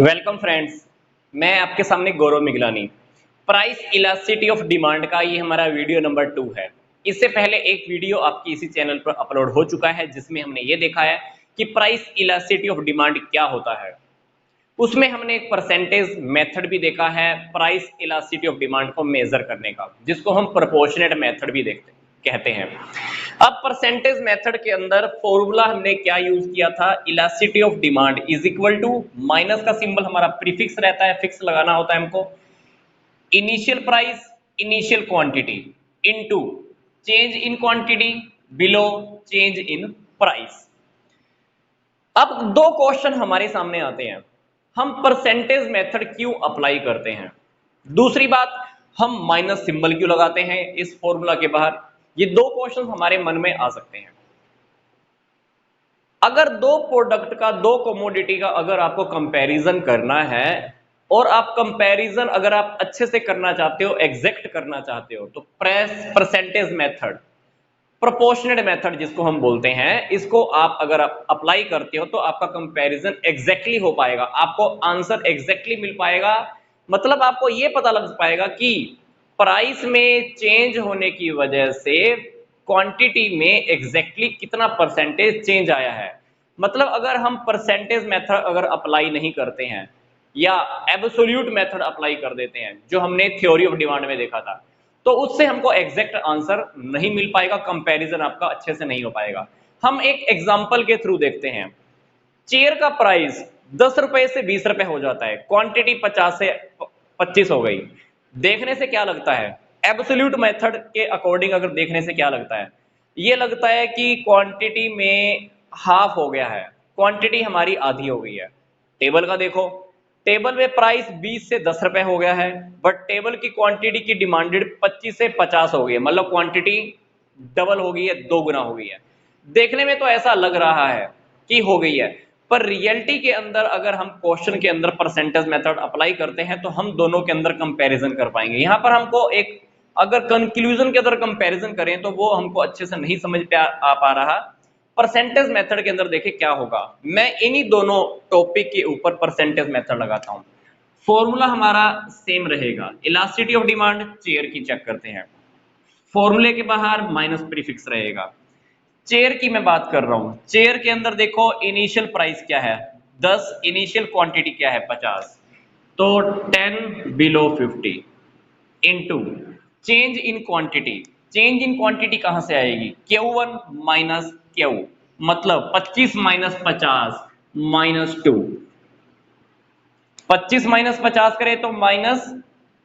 Welcome friends, मैं आपके सामने Gaurav Miglani. Price elasticity of demand का ये हमारा वीडियो नंबर 2 है। इससे पहले एक वीडियो आपकी इसी चैनल पर अपलोड हो चुका है जिसमें हमने ये देखा है कि प्राइस इलास्टिसिटी ऑफ डिमांड क्या होता है। उसमें हमने एक परसेंटेज मेथड भी देखा है प्राइस इलास्टिसिटी ऑफ डिमांड को मेजर करने का, जिसको हम प्रोपोर्शनेट मेथड भी कहते हैं। अब परसेंटेज मेथड के अंदर फॉर्मूला हमने क्या यूज किया था, elasticity of demand is equal to, minus का सिंबल हमारा प्रीफिक्स रहता है, फिक्स लगाना होता है हमको, initial price initial quantity into change in quantity below change in price. अब दो क्वेश्चन हमारे सामने आते हैं, हम परसेंटेज मेथड क्यों अप्लाई करते हैं, दूसरी बात हम माइनस सिंबल क्यों लगाते हैं इस फॉर्मूला के बाहर। ये दो क्वेश्चन हमारे मन में आ सकते हैं। अगर दो प्रोडक्ट का, दो कमोडिटी का अगर आपको कंपैरिजन करना है और आप कंपैरिजन अगर आप अच्छे से करना चाहते हो, एग्जैक्ट करना चाहते हो, तो परसेंटेज मेथड, प्रोपोर्शनेट मेथड जिसको हम बोलते हैं, इसको आप अगर आप अप्लाई करते हो तो आपका कंपैरिजन एग्जैक्टली हो पाएगा, आपको आंसर एग्जैक्टली मिल पाएगा। मतलब आपको यह पता लग पाएगा कि प्राइस में चेंज होने की वजह से क्वांटिटी में एग्जैक्टली कितना परसेंटेज चेंज आया है। मतलब अगर हम परसेंटेज मेथड अगर अप्लाई नहीं करते हैं या एब्सोल्यूट मेथड अप्लाई कर देते हैं जो हमने थ्योरी ऑफ डिमांड में देखा था, तो उससे हमको एग्जैक्ट आंसर नहीं मिल पाएगा, कंपैरिजन आपका अच्छे से नहीं हो पाएगा। हम एक एग्जांपल के थ्रू देखते हैं। चेयर का प्राइस 10 रुपए से 20 रुपए हो जाता है, क्वांटिटी 50 से 25 हो गई। देखने से क्या लगता है, एब्सोल्यूट मेथड के अकॉर्डिंग अगर देखने से क्या लगता है, ये लगता है कि क्वांटिटी में हाफ हो गया है, क्वांटिटी हमारी आधी हो गई है। टेबल का देखो, टेबल में प्राइस 20 से 10 रुपए हो गया है, बट टेबल की क्वांटिटी की डिमांडेड 25 से 50 हो गई है, मतलब क्वांटिटी डबल हो गई है, दो गुना हो गई है। देखने में तो ऐसा लग रहा है कि हो गई है, पर रियलिटी के अंदर अगर हम क्वेश्चन के अंदर परसेंटेज मेथड अप्लाई करते हैं तो हम दोनों के अंदर कंपैरिजन कर पाएंगे। यहां पर हमको एक अगर कंक्लूजन के अंदर कंपैरिजन करें तो वो हमको अच्छे से नहीं समझ पे आ पा रहा। परसेंटेज मेथड के अंदर देखिए क्या होगा, मैं इन्हीं दोनों टॉपिक के ऊपर परसेंटेज मेथड लगाता हूं। फॉर्मूला हमारा सेम रहेगा, इलास्टिसिटी ऑफ डिमांड चेयर की चेक करते हैं, फॉर्मूले के बाहर माइनस प्रीफिक्स रहेगा। चेयर की मैं बात कर रहा हूं, चेयर के अंदर देखो इनिशियल प्राइस क्या है 10, इनिशियल क्वांटिटी क्या है 50, तो 10 below 50 into change in quantity. Change in quantity कहां से आएगी, Q1 माइनस Q, मतलब 25 माइनस 50 माइनस 2, 25 माइनस 50 करें तो माइनस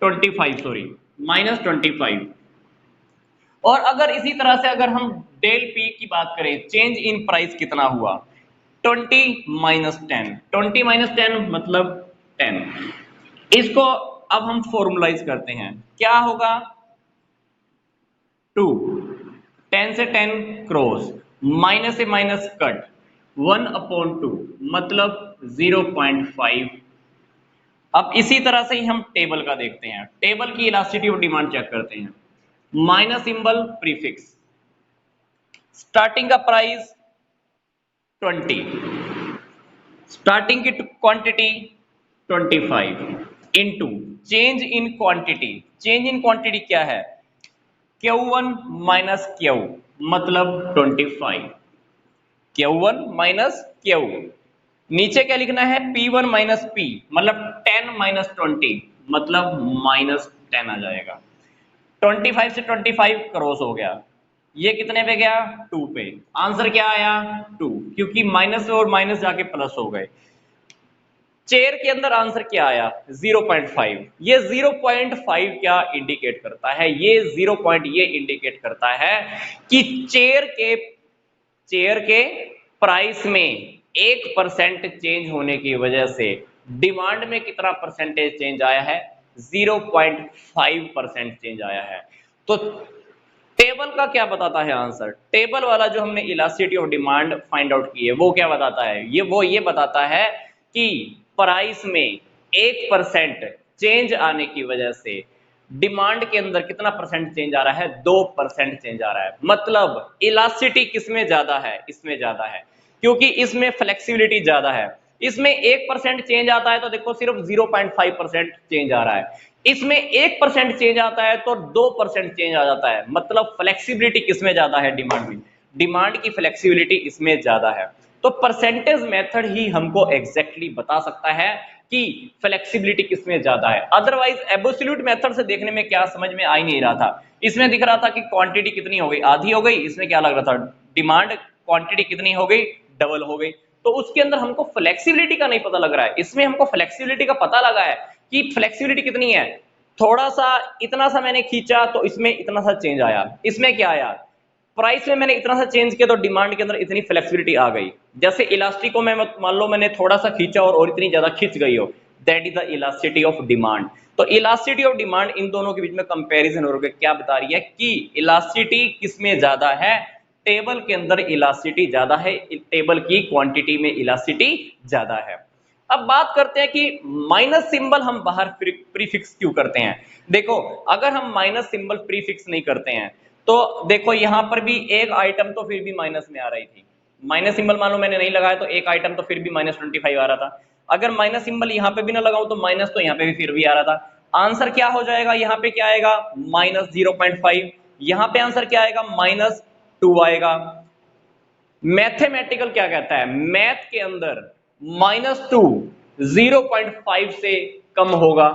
25, सॉरी माइनस 25। और अगर इसी तरह से अगर हम डेल पी की बात करें, चेंज इन प्राइस कितना हुआ 20 माइनस 10, 20 माइनस 10 मतलब 10। इसको अब हम फॉर्मुलाइज करते हैं, क्या होगा 2, 10 से 10 क्रॉस, माइनस से माइनस कट, 1/2 मतलब 0.5। अब इसी तरह से ही हम टेबल का देखते हैं, टेबल की इलास्टिसिटी ऑफ डिमांड चेक करते हैं, माइनस सिंबल प्रीफिक्स, स्टार्टिंग का प्राइस 20, स्टार्टिंग की quantity 25 into change in quantity. Change in quantity क्या है, Q1 माइनस Q मतलब 25, Q1 माइनस Q। नीचे क्या लिखना है, P1 माइनस P मतलब 10 माइनस 20 मतलब माइनस 10 आ जाएगा। 25 से 25 क्रॉस हो गया, ये कितने पे गया 2 पे, आंसर क्या आया 2, क्योंकि माइनस और माइनस जाके प्लस हो गए। चेयर के अंदर आंसर क्या आया 0.5। ये 0.5 क्या इंडिकेट करता है, ये 0 पॉइंट ये इंडिकेट करता है कि चेयर के प्राइस में 1% चेंज होने की वजह से डिमांड में कितना परसेंटेज चेंज आया है, 0.5% चेंज आया है। तो टेबल का क्या बताता है आंसर, टेबल वाला जो हमने elasticity of demand find out की है वो क्या बताता है, ये बताता है कि प्राइस में 1% चेंज आने की वजह से डिमांड के अंदर कितना परसेंट चेंज आ रहा है, 2% चेंज आ रहा है। मतलब इलास्टिसिटी किसमें ज्यादा है, इसमें ज्यादा है, क्योंकि इसमें फ्लेक्सिबिलिटी ज्यादा है। इसमें 1% चेंज आता है तो देखो सिर्फ 0.5% चेंज आ रहा है, इसमें 1% चेंज आता है तो 2% चेंज आ जाता है। मतलब फ्लेक्सिबिलिटी किसमें ज्यादा है? डिमांड में। डिमांड की फ्लेक्सिबिलिटी इसमें ज्यादा है। तो परसेंटेज मेथड ही हमको एग्जैक्टली बता सकता है कि फ्लेक्सिबिलिटी किसमें ज्यादा है। अदरवाइज एब्सोल्यूट मेथड से देखने में क्या समझ में आ ही नहीं रहा था। इसमें दिख रहा था कि क्वांटिटी कितनी हो गई, आधी हो गई। इसमें क्या लग रहा था? डिमांड क्वांटिटी कितनी हो गई? डबल हो गई। तो उसके अंदर हमको फ्लेक्सिबिलिटी का नहीं पता लग रहा है, इसमें हमको फ्लेक्सिबिलिटी का पता लगा है कि फ्लेक्सिबिलिटी कितनी है। थोड़ा सा इतना सा मैंने खींचा तो इसमें इतना सा चेंज आया। इसमें क्या आया? प्राइस में मैंने इतना सा चेंज किया तो डिमांड के अंदर इतनी फ्लेक्सिबिलिटी आ गई। जैसे इलास्टिक को मैं मान लो मैंने थोड़ा सा खींचा और इतनी ज्यादा खिंच गई हो, that is the elasticity of demand. तो इलास्टिसिटी ऑफ डिमांड इन दोनों के बीच में कंपैरिजन हो रहा है, क्या बता रही है कि इलास्टिसिटी किसमें ज्यादा है? टेबल के अंदर इलास्टिसिटी ज्यादा है, टेबल की क्वांटिटी में इलास्टिसिटी ज्यादा है। अब बात करते हैं कि माइनस सिंबल हम बाहर प्रीफिक्स क्यों करते हैं। देखो अगर हम माइनस सिंबल प्रीफिक्स नहीं करते हैं तो देखो यहां पर भी एक आइटम तो फिर भी माइनस में आ रही थी। माइनस सिंबल मान लो मैंने नहीं लगाया तो एक आइटम तो फिर भी -25 आ रहा था। अगर माइनस सिंबल यहां पे भी ना लगाऊं तो माइनस तो यहां पे भी फिर भी आ रहा था। आंसर क्या हो जाएगा? यहां पे क्या आएगा? -0.5। यहां पे आंसर क्या आएगा? -2 आएगा। मैथमेटिकल क्या कहता है? मैथ के अंदर -2 0.5 से कम होगा।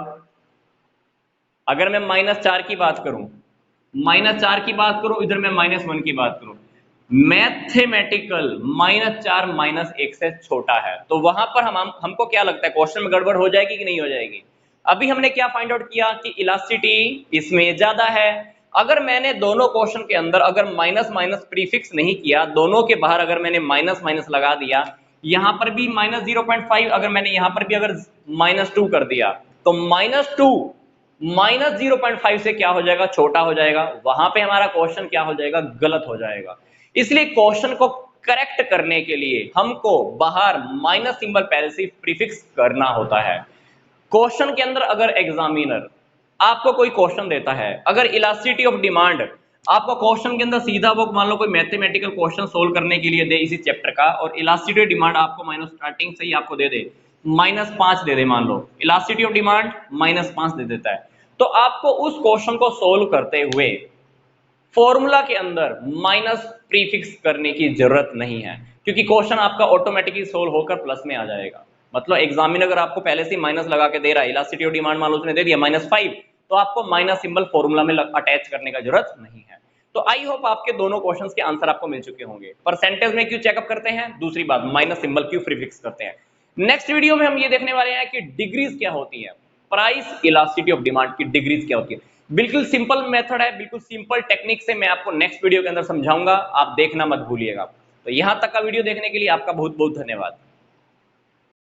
अगर मैं -4 की बात करूं, -4 की बात करूं, इधर मैं -1 की बात करूं, मैथमेटिकल -4 -1 से छोटा है। तो वहां पर हमको क्या लगता है क्वेश्चन में गड़बड़ हो जाएगी कि नहीं हो जाएगी? अभी हमने क्या फाइंड आउट किया कि इलास्टिसिटी इसमें ज्यादा है। अगर मैंने दोनों क्वेश्चन के अंदर अगर माइनस माइनस प्रीफिक्स नहीं किया, दोनों के बाहर अगर मैंने माइनस माइनस लगा दिया, यहां पर भी -0.5, अगर मैंने यहां पर भी अगर -2 कर दिया तो -2 -0.5 से क्या हो जाएगा? छोटा हो जाएगा। वहां पे हमारा क्वेश्चन क्या हो जाएगा? गलत हो जाएगा। इसलिए क्वेश्चन को करेक्ट करने के लिए हमको बाहर माइनस सिंबल पहले से प्रीफिक्स करना होता है। क्वेश्चन के अंदर अगर एग्जामिनर आपको कोई क्वेश्चन देता है, अगर इलास्टिसिटी ऑफ डिमांड आपको क्वेश्चन के अंदर सीधा वो मान लो कोई मैथमेटिकल क्वेश्चन सोल्व करने के लिए दे इसी चैप्टर का, और इलास्टिसिटी ऑफ डिमांड आपको माइनस स्टार्टिंग से ही आपको दे दे -5 दे दे, मान लो इलास्टिसिटी ऑफ डिमांड -5 दे देता है, तो आपको उस क्वेश्चन को सोल्व करते हुए फॉर्मूला के अंदर माइनस प्रीफिक्स करने की जरूरत नहीं है, क्योंकि क्वेश्चन आपका ऑटोमेटिकली सोल्व होकर प्लस में आ जाएगा। मतलब एग्जामिनर अगर आपको पहले से माइनस लगा के दे रहा है, इलास्टिसिटी ऑफ डिमांड मान लो उसने दे दिया -5, तो आपको माइनस सिंबल फॉर्मूला में अटैच करने का जरूरत नहीं है। तो आई होप आपके दोनों क्वेश्चंस के आंसर आपको मिल चुके होंगे। परसेंटेज में क्यों चेकअप करते हैं, दूसरी बात माइनस सिंबल क्यों प्रीफिक्स करते हैं। नेक्स्ट वीडियो में हम ये देखने वाले हैं कि डिग्रीज क्या होती है, प्राइस इलास्टिसिटी ऑफ डिमांड की डिग्रीज क्या होती है। बिल्कुल सिंपल मेथड है, बिल्कुल सिंपल टेक्निक से मैं आपको नेक्स्ट वीडियो के अंदर समझाऊंगा, आप देखना मत भूलिएगा। तो यहां तक का वीडियो देखने के लिए आपका बहुत बहुत धन्यवाद।